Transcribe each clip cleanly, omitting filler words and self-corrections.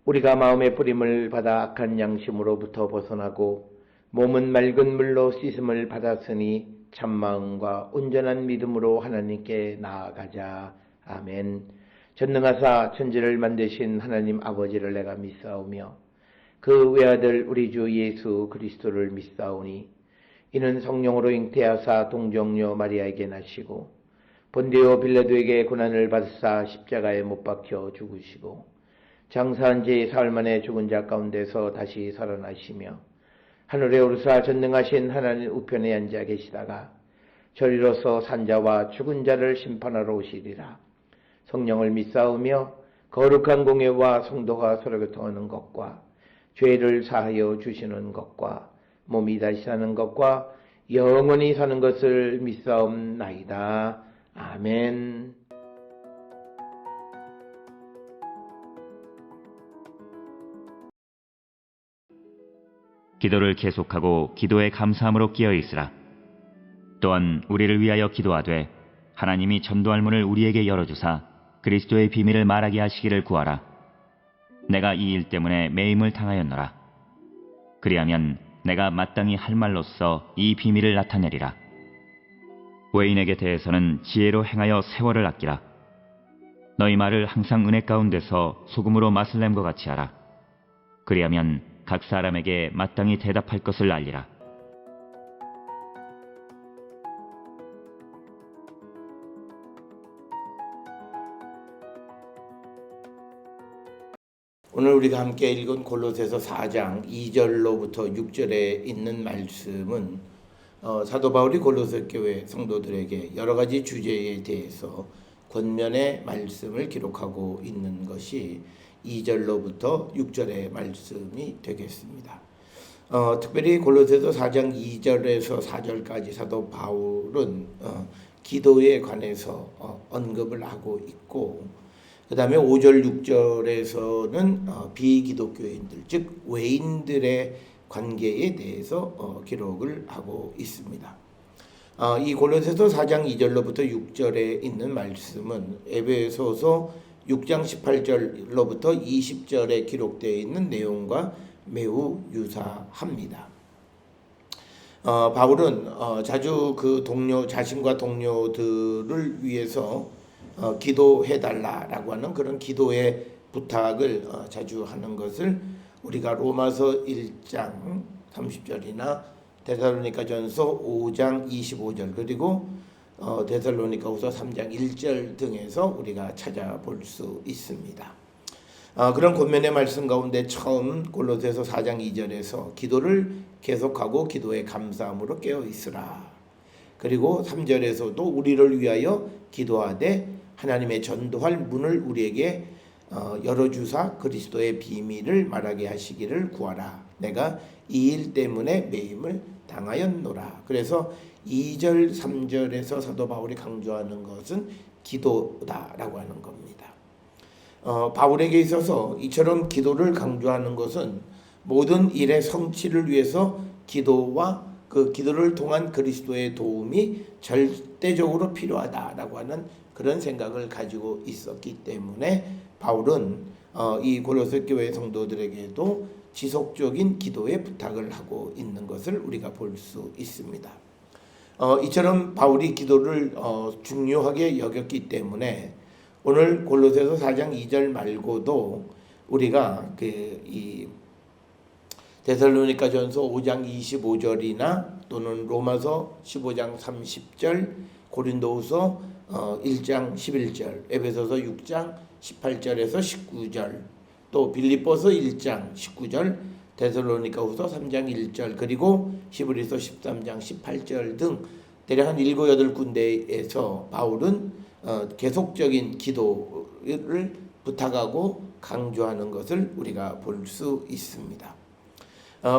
우리가 마음의 뿌림을 받아 악한 양심으로부터 벗어나고 몸은 맑은 물로 씻음을 받았으니 참마음과 온전한 믿음으로 하나님께 나아가자. 아멘. 전능하사 천지를 만드신 하나님 아버지를 내가 믿사오며 그 외아들 우리 주 예수 그리스도를 믿사오니 이는 성령으로 잉태하사 동정녀 마리아에게 나시고 본디오 빌라도에게 고난을 받으사 십자가에 못 박혀 죽으시고 장사한 지 사흘 만에 죽은 자 가운데서 다시 살아나시며 하늘에 오르사 전능하신 하나님 우편에 앉아 계시다가 저리로서 산자와 죽은 자를 심판하러 오시리라. 성령을 믿사오며 거룩한 공예와 성도가 서로 교통하는 것과 죄를 사하여 주시는 것과 몸이 다시 사는 것과 영원히 사는 것을 믿사옵나이다. 아멘. 기도를 계속하고 기도에 감사함으로 끼어 있으라. 또한 우리를 위하여 기도하되 하나님이 전도할 문을 우리에게 열어주사 그리스도의 비밀을 말하게 하시기를 구하라. 내가 이 일 때문에 매임을 당하였노라. 그리하면 내가 마땅히 할 말로써 이 비밀을 나타내리라. 외인에게 대해서는 지혜로 행하여 세월을 아끼라. 너희 말을 항상 은혜 가운데서 소금으로 맛을 낸 것 같이 하라. 그리하면 각 사람에게 마땅히 대답할 것을 알리라. 오늘 우리가 함께 읽은 골로새서 4장 2절로부터 6절에 있는 말씀은 사도 바울이 골로새 교회 성도들에게 여러 가지 주제에 대해서 권면의 말씀을 기록하고 있는 것이 2절로부터 6절의 말씀이 되겠습니다. 특별히 골로새서 4장 2절에서 4절까지 사도 바울은 기도에 관해서 언급을 하고 있고 그 다음에 5절 6절에서는 비기독교인들 즉 외인들의 관계에 대해서 기록을 하고 있습니다. 이 골로새서 4장 2절로부터 6절에 있는 말씀은 에베소서 6장 18절로부터 20절에 기록되어 있는 내용과 매우 유사합니다. 바울은 자주 그 자신과 동료들을 위해서 기도해달라라고 하는 그런 기도의 부탁을 자주 하는 것을 우리가 로마서 1장 30절이나 데살로니가전서 5장 25절 그리고 데살로니가후서 3장 1절 등에서 우리가 찾아볼 수 있습니다. 그런 권면의 말씀 가운데 처음 골로새서 4장 2절에서 기도를 계속하고 기도에 감사함으로 깨어 있으라. 그리고 3절에서도 우리를 위하여 기도하되 하나님의 전도할 문을 우리에게 열어주사 그리스도의 비밀을 말하게 하시기를 구하라. 내가 이 일 때문에 매임을 당하였노라. 그래서 2절 3절에서 사도 바울이 강조하는 것은 기도다라고 하는 겁니다. 바울에게 있어서 이처럼 기도를 강조하는 것은 모든 일의 성취를 위해서 기도와 그 기도를 통한 그리스도의 도움이 절대적으로 필요하다라고 하는 그런 생각을 가지고 있었기 때문에 바울은 이 골로새 교회 성도들에게도 지속적인 기도의 부탁을 하고 있는 것을 우리가 볼 수 있습니다. 이처럼 바울이 기도를 중요하게 여겼기 때문에 오늘 골로새서 4장 2절 말고도 우리가 이 데살로니가전서 5장 25절이나 또는 로마서 15장 30절, 고린도후서 1장 11절, 에베소서 6장 18절에서 19절, 또 빌립보서 1장 19절, 데살로니가후서 3장 1절, 그리고 히브리서 13장 18절 등 대략 한 7, 8군데에서 바울은 계속적인 기도를 부탁하고 강조하는 것을 우리가 볼 수 있습니다.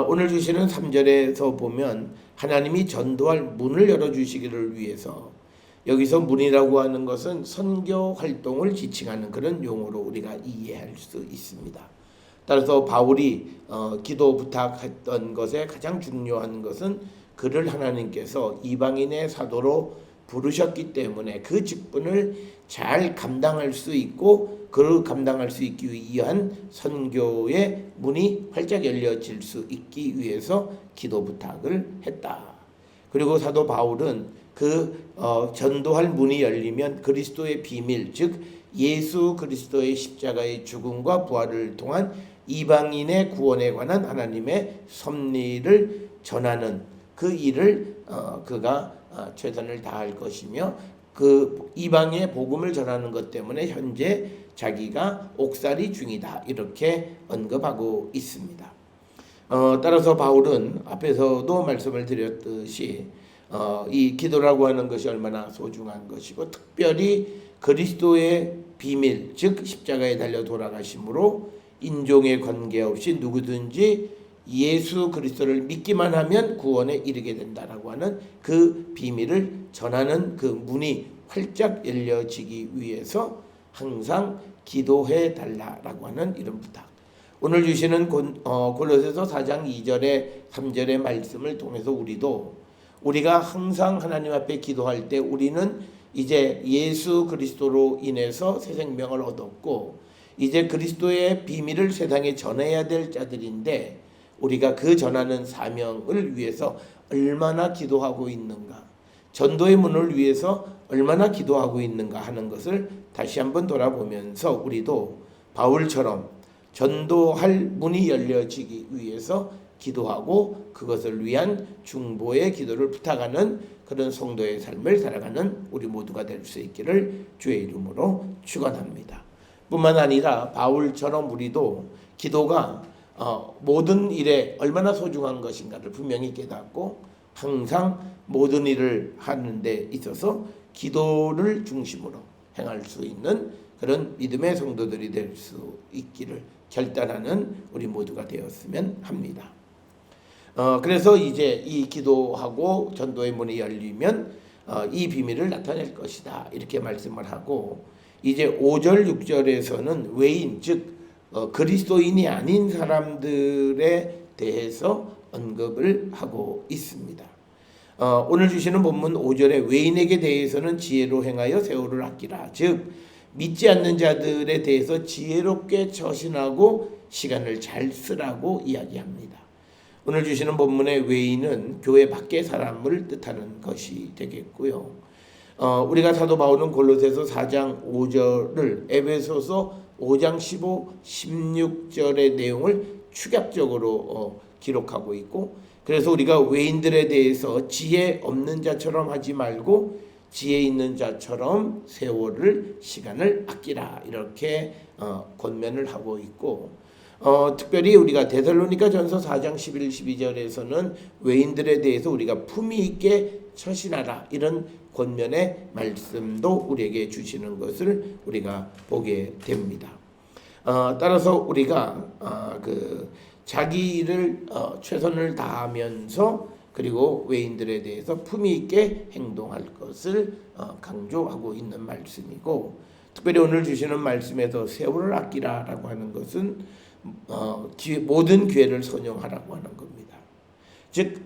오늘 주시는 3절에서 보면 하나님이 전도할 문을 열어주시기를 위해서 여기서 문이라고 하는 것은 선교 활동을 지칭하는 그런 용어로 우리가 이해할 수 있습니다. 따라서 바울이 기도 부탁했던 것에 가장 중요한 것은 그를 하나님께서 이방인의 사도로 부르셨기 때문에 그 직분을 잘 감당할 수 있고 그 감당할 수 있기 위한 선교의 문이 활짝 열려질 수 있기 위해서 기도 부탁을 했다. 그리고 사도 바울은 전도할 문이 열리면 그리스도의 비밀, 즉 예수 그리스도의 십자가의 죽음과 부활을 통한 이방인의 구원에 관한 하나님의 섭리를 전하는 그 일을 그가 최선을 다할 것이며 그 이방의 복음을 전하는 것 때문에 현재 자기가 옥살이 중이다 이렇게 언급하고 있습니다. 따라서 바울은 앞에서도 말씀을 드렸듯이 이 기도라고 하는 것이 얼마나 소중한 것이고 특별히 그리스도의 비밀 즉 십자가에 달려 돌아가심으로 인종에 관계없이 누구든지 예수 그리스도를 믿기만 하면 구원에 이르게 된다라고 하는 그 비밀을 전하는 그 문이 활짝 열려지기 위해서 항상 기도해 달라라고 하는 이런 부탁. 오늘 주시는 골로새서 4장 2절에 3절의 말씀을 통해서 우리가 항상 하나님 앞에 기도할 때 우리는 이제 예수 그리스도로 인해서 새 생명을 얻었고 이제 그리스도의 비밀을 세상에 전해야 될 자들인데 우리가 그 전하는 사명을 위해서 얼마나 기도하고 있는가, 전도의 문을 위해서 얼마나 기도하고 있는가 하는 것을 다시 한번 돌아보면서 우리도 바울처럼 전도할 문이 열려지기 위해서 기도하고 그것을 위한 중보의 기도를 부탁하는 그런 성도의 삶을 살아가는 우리 모두가 될 수 있기를 주의 이름으로 축원합니다. 뿐만 아니라 바울처럼 우리도 기도가 모든 일에 얼마나 소중한 것인가를 분명히 깨닫고 항상 모든 일을 하는 데 있어서 기도를 중심으로 행할 수 있는 그런 믿음의 성도들이 될 수 있기를 결단하는 우리 모두가 되었으면 합니다. 그래서 이제 이 기도하고 전도의 문이 열리면 이 비밀을 나타낼 것이다 이렇게 말씀을 하고 이제 5절 6절에서는 외인 즉 그리스도인이 아닌 사람들에 대해서 언급을 하고 있습니다. 오늘 주시는 본문 5절에 외인에게 대해서는 지혜로 행하여 세월을 아끼라. 즉 믿지 않는 자들에 대해서 지혜롭게 처신하고 시간을 잘 쓰라고 이야기합니다. 오늘 주시는 본문의 외인은 교회 밖의 사람을 뜻하는 것이 되겠고요. 우리가 사도 바울은 골로새서 4장 5절을 에베소서 5장 15, 16절의 내용을 축약적으로 기록하고 있고 그래서 우리가 외인들에 대해서 지혜 없는 자처럼 하지 말고 지혜 있는 자처럼 세월을 시간을 아끼라 이렇게 권면을 하고 있고 특별히 우리가 데살로니가 전서 4장 11, 12절에서는 외인들에 대해서 우리가 품위 있게 처신하라 이런 권면의 말씀도 우리에게 주시는 것을 우리가 보게 됩니다. 따라서 우리가 자기 일을 최선을 다하면서 그리고 외인들에 대해서 품위 있게 행동할 것을 강조하고 있는 말씀이고 특별히 오늘 주시는 말씀에서 세월을 아끼라라고 하는 것은 모든 기회를 선용하라고 하는 겁니다. 즉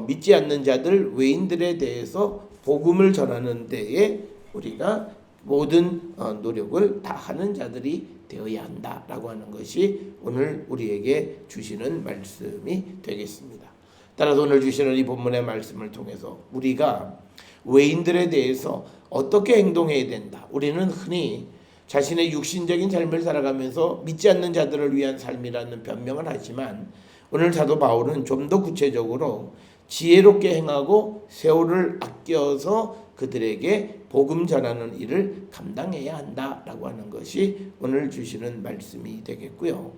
믿지 않는 자들 외인들에 대해서 복음을 전하는 데에 우리가 모든 노력을 다하는 자들이 되어야 한다라고 하는 것이 오늘 우리에게 주시는 말씀이 되겠습니다. 따라서 오늘 주시는 이 본문의 말씀을 통해서 우리가 외인들에 대해서 어떻게 행동해야 된다. 우리는 흔히 자신의 육신적인 삶을 살아가면서 믿지 않는 자들을 위한 삶이라는 변명을 하지만 오늘 사도 바울은 좀 더 구체적으로 지혜롭게 행하고 세월을 아껴서 그들에게 복음 전하는 일을 감당해야 한다라고 하는 것이 오늘 주시는 말씀이 되겠고요.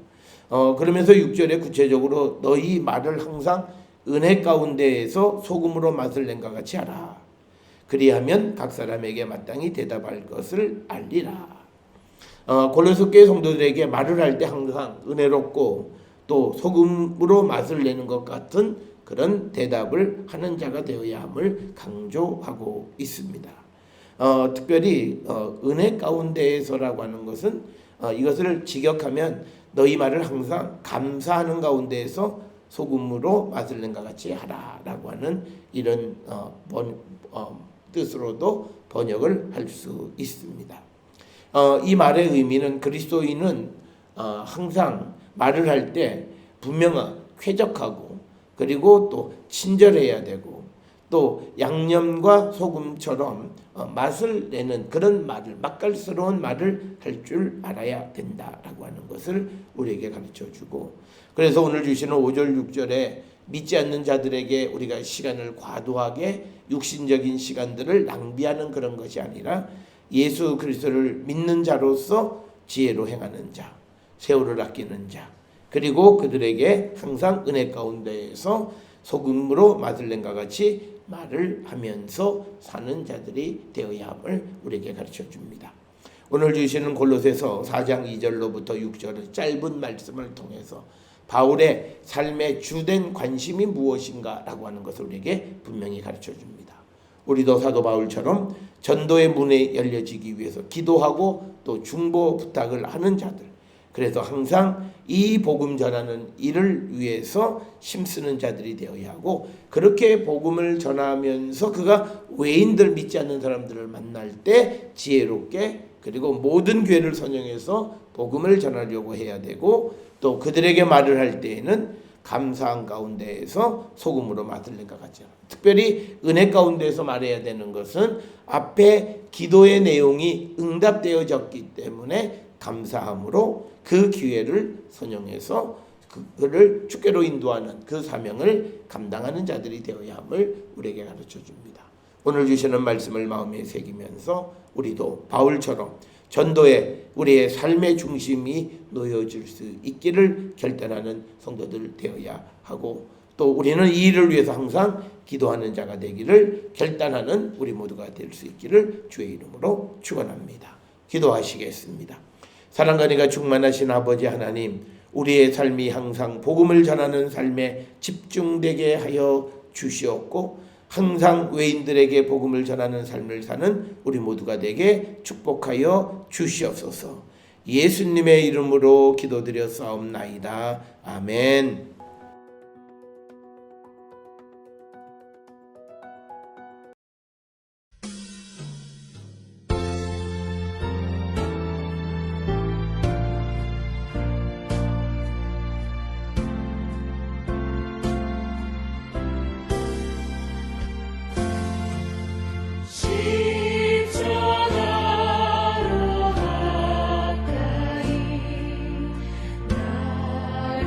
그러면서 6절에 구체적으로 너희 말을 항상 은혜 가운데에서 소금으로 맛을 낸 것 같이 하라. 그리하면 각 사람에게 마땅히 대답할 것을 알리라. 골로새 교회 성도들에게 말을 할 때 항상 은혜롭고 또 소금으로 맛을 내는 것 같은 그런 대답을 하는 자가 되어야 함을 강조하고 있습니다. 특별히 은혜 가운데에서라고 하는 것은 이것을 직역하면 너희 말을 항상 감사하는 가운데에서 소금으로 맛을 낸 것 같이 하라라고 하는 이런 뜻으로도 번역을 할 수 있습니다. 이 말의 의미는 그리스도인은 항상 말을 할 때 분명한 쾌적하고 그리고 또 친절해야 되고 또 양념과 소금처럼 맛을 내는 그런 말을, 맛깔스러운 말을 할 줄 알아야 된다라고 하는 것을 우리에게 가르쳐주고, 그래서 오늘 주시는 5절 6절에 믿지 않는 자들에게 우리가 시간을 과도하게 육신적인 시간들을 낭비하는 그런 것이 아니라 예수 그리스도를 믿는 자로서 지혜로 행하는 자, 세월을 아끼는 자, 그리고 그들에게 항상 은혜 가운데에서 소금으로 맛을 낸과 같이 말을 하면서 사는 자들이 되어야 함을 우리에게 가르쳐 줍니다. 오늘 주시는 골로새서 4장 2절로부터 6절의 짧은 말씀을 통해서 바울의 삶의 주된 관심이 무엇인가 라고 하는 것을 우리에게 분명히 가르쳐 줍니다. 우리도 사도 바울처럼 전도의 문이 열려지기 위해서 기도하고 또 중보 부탁을 하는 자들, 그래서 항상 이 복음 전하는 일을 위해서 힘쓰는 자들이 되어야 하고, 그렇게 복음을 전하면서 그가 외인들, 믿지 않는 사람들을 만날 때 지혜롭게 그리고 모든 교회를 선영해서 복음을 전하려고 해야 되고, 또 그들에게 말을 할 때에는 감사한 가운데에서 소금으로 맛을 낸 것 같죠. 특별히 은혜 가운데에서 말해야 되는 것은 앞에 기도의 내용이 응답되어졌기 때문에 감사함으로 그 기회를 선용해서 그를 주께로 인도하는 그 사명을 감당하는 자들이 되어야 함을 우리에게 가르쳐 줍니다. 오늘 주시는 말씀을 마음에 새기면서 우리도 바울처럼 전도에 우리의 삶의 중심이 놓여질 수 있기를 결단하는 성도들 되어야 하고, 또 우리는 이 일을 위해서 항상 기도하는 자가 되기를 결단하는 우리 모두가 될 수 있기를 주의 이름으로 축원합니다. 기도하시겠습니다. 사랑과 은혜가 충만하신 아버지 하나님, 우리의 삶이 항상 복음을 전하는 삶에 집중되게 하여 주시옵고, 항상 외인들에게 복음을 전하는 삶을 사는 우리 모두가 되게 축복하여 주시옵소서. 예수님의 이름으로 기도드렸사옵나이다. 아멘. 십자가로 가까이 나를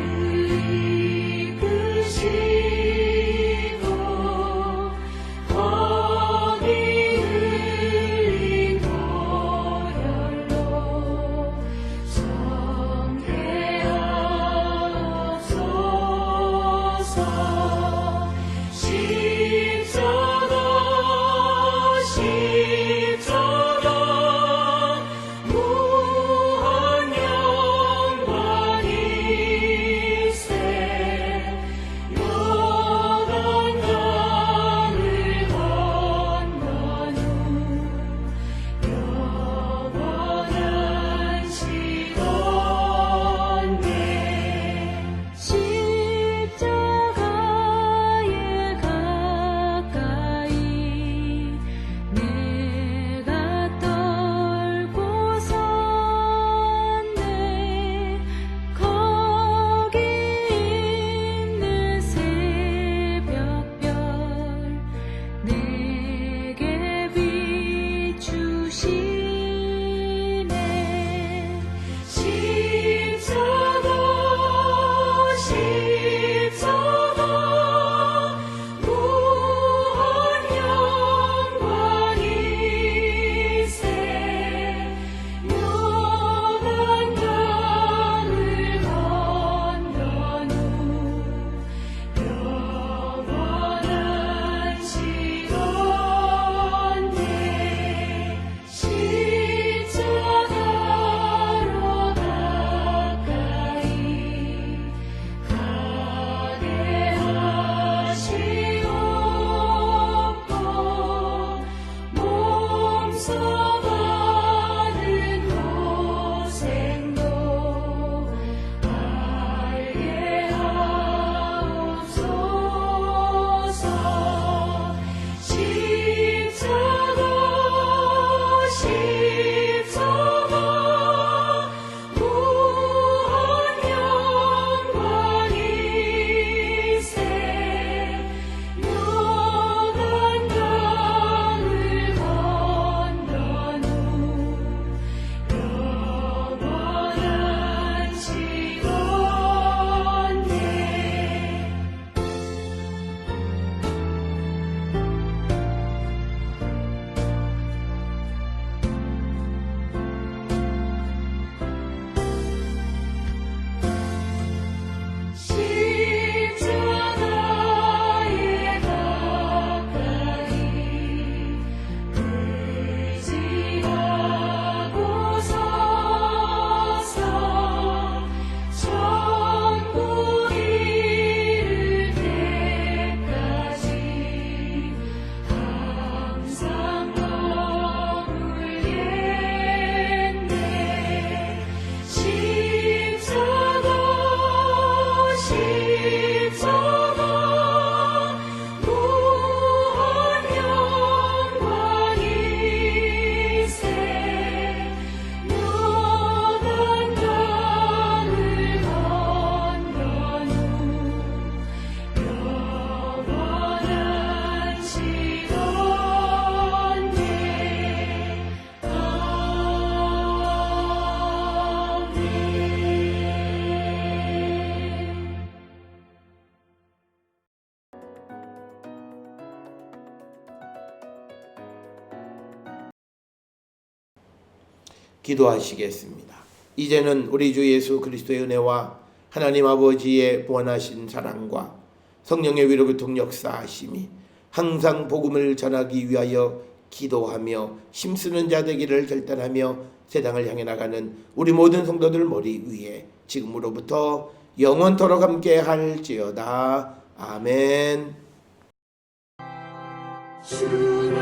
기도하시겠습니다. 이제는 우리 주 예수 그리스도의 은혜와 하나님 아버지의 무한하신 사랑과 성령의 위로 교통 역사하심이 항상 복음을 전하기 위하여 기도하며 힘쓰는 자 되기를 결단하며 세상을 향해 나가는 우리 모든 성도들 머리 위에 지금으로부터 영원토록 함께 할지어다. 아멘. 주님